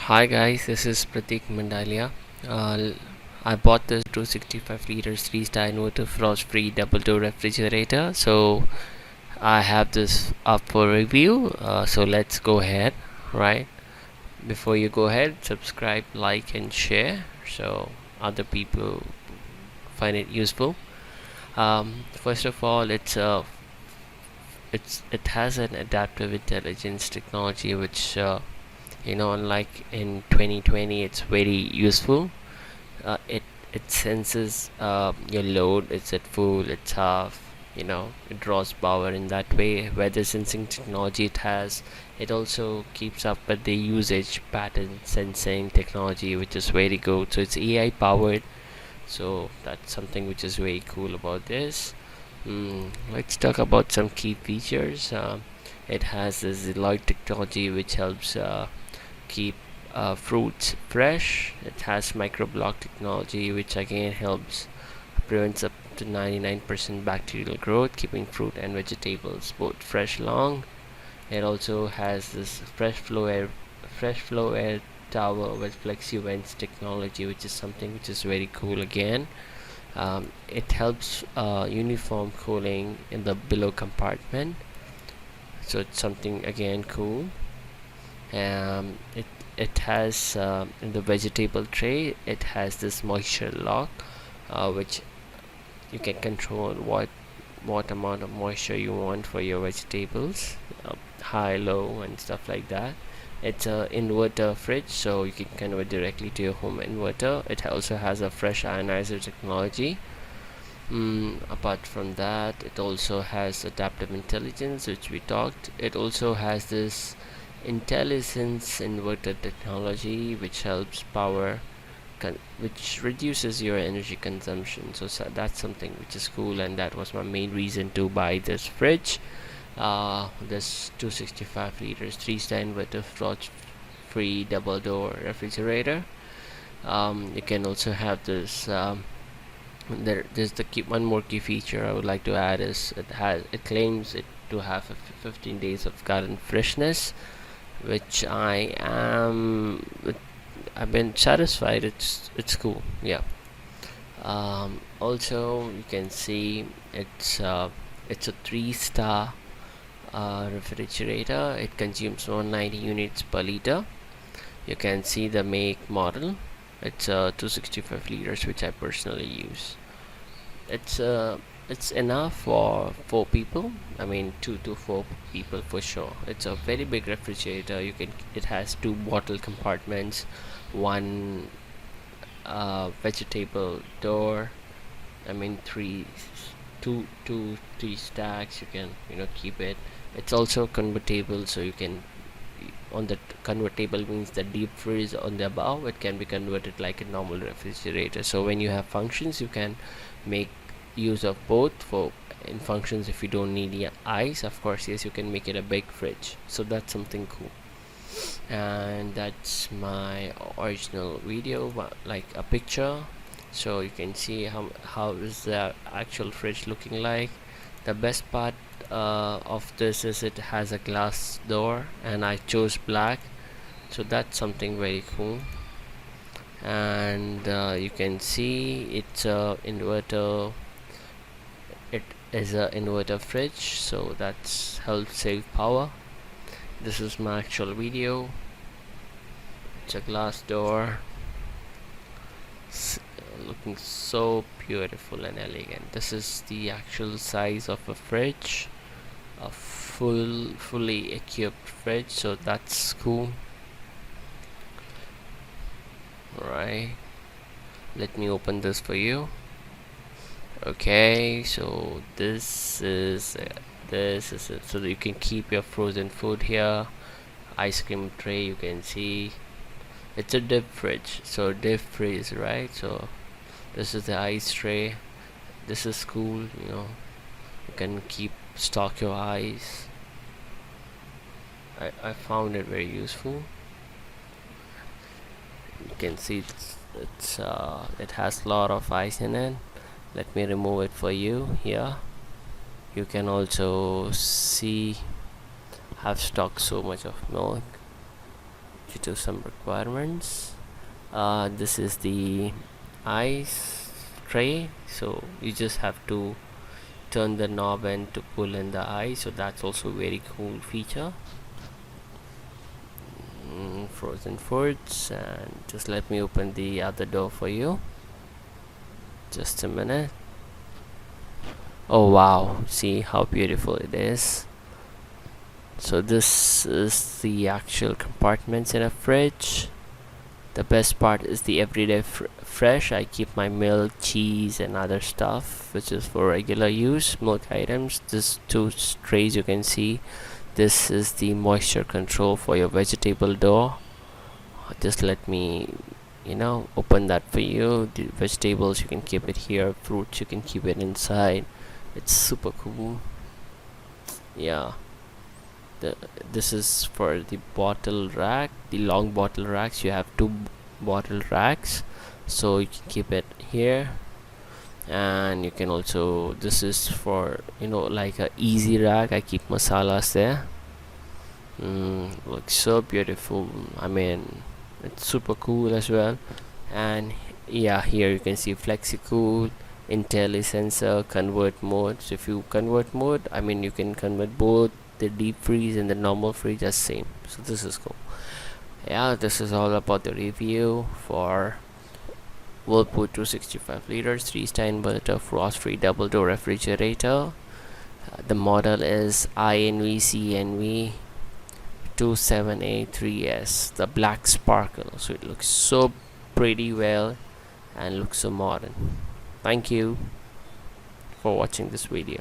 Hi guys, this is Pratik Mandalia. Uh, I bought this 265 liters 3-star inverter frost free double door refrigerator. So I have this up for review. So let's go ahead, right? Before you go ahead, subscribe, like, and share so other people find it useful. First of all, it has an adaptive intelligence technology which unlike in 2020 it's very useful. It senses your load, it's at full, it's half, it draws power in that way. Weather sensing technology it has. It also keeps up with the usage pattern sensing technology, which is very good. So it's AI powered, so that's something which is very cool about this. Let's talk about some key features. It has this light technology which helps keep fruits fresh. It has microblock technology which again helps prevents up to 99% bacterial growth, keeping fruit and vegetables both fresh long. It also has this fresh flow air tower with flexi vents technology, which is something which is very cool again. It helps uniform cooling in the below compartment, so it's something again cool. It has in the vegetable tray it has this moisture lock, which you can control what amount of moisture you want for your vegetables, high, low, and stuff like that. It's a inverter fridge, so you can convert directly to your home inverter. It also has a fresh ionizer technology. Apart from that, it also has adaptive intelligence, which we talked. It also has this intelligence inverter technology, which helps power which reduces your energy consumption. So that's something which is cool, and that was my main reason to buy this fridge. This 265 liters 3-star inverter frost free double door refrigerator. You can also have this. There's one more key feature I would like to add is it claims it to have 15 days of current freshness, which I've been satisfied. It's cool, yeah. Also you can see it's a 3-star refrigerator. It consumes 190 units per liter. You can see the make model. It's 265 liters, which I personally use. It's enough for 4 people. I mean 2 to 4 people for sure. It's a very big refrigerator. It has 2 bottle compartments, one vegetable door. I mean 3 stacks. You can keep it. It's also convertible, so you can on the convertible means the deep freeze on the above, it can be converted like a normal refrigerator. So when you have functions, you can make use of both. For in functions, if you don't need ice, of course, yes, you can make it a big fridge. So that's something cool. And that's my original video, like a picture, so you can see how is the actual fridge looking like. The best part of this is it has a glass door, and I chose black, so that's something very cool. And you can see it's a inverter. It is a inverter fridge, so that's helps save power. This is my actual video. It's a glass door, looking so beautiful and elegant. This is the actual size of a fridge, a fully equipped fridge, so that's cool. Alright, let me open this for you. Okay, so this is it, so that you can keep your frozen food here. Ice cream tray, you can see it's a deep fridge, so deep freeze, right? So this is the ice tray. This is cool, you can stock your ice. I found it very useful. You can see it has a lot of ice in it. Let me remove it for you here. You can also see I've stocked so much of milk. due to some requirements. This is the ice tray, so you just have to turn the knob and to pull in the ice, so that's also very cool feature. Frozen foods. And just let me open the other door for you, just a minute. Oh wow, see how beautiful it is. So this is the actual compartments in a fridge. The best part is the everyday fresh. I keep my milk, cheese and other stuff which is for regular use, milk items. This two trays you can see, this is the moisture control for your vegetable door. Just let me open that for you. The vegetables you can keep it here, fruits you can keep it inside. It's super cool. Yeah, this is for the bottle rack, the long bottle racks. You have two bottle racks, so you can keep it here. And you can also, this is for like a easy rack. I keep masalas there. Looks so beautiful. I mean, it's super cool as well. And yeah, here you can see FlexiCool, Intelli sensor, convert mode. So if you convert mode, I mean, you can convert both the deep freeze and the normal freeze as same. So this is cool. Yeah, this is all about the review for Whirlpool 265 liters 3-star inverter frost free double door refrigerator. The model is INVCNV 27A3S, the black sparkle. So it looks so pretty well and looks so modern. Thank you for watching this video.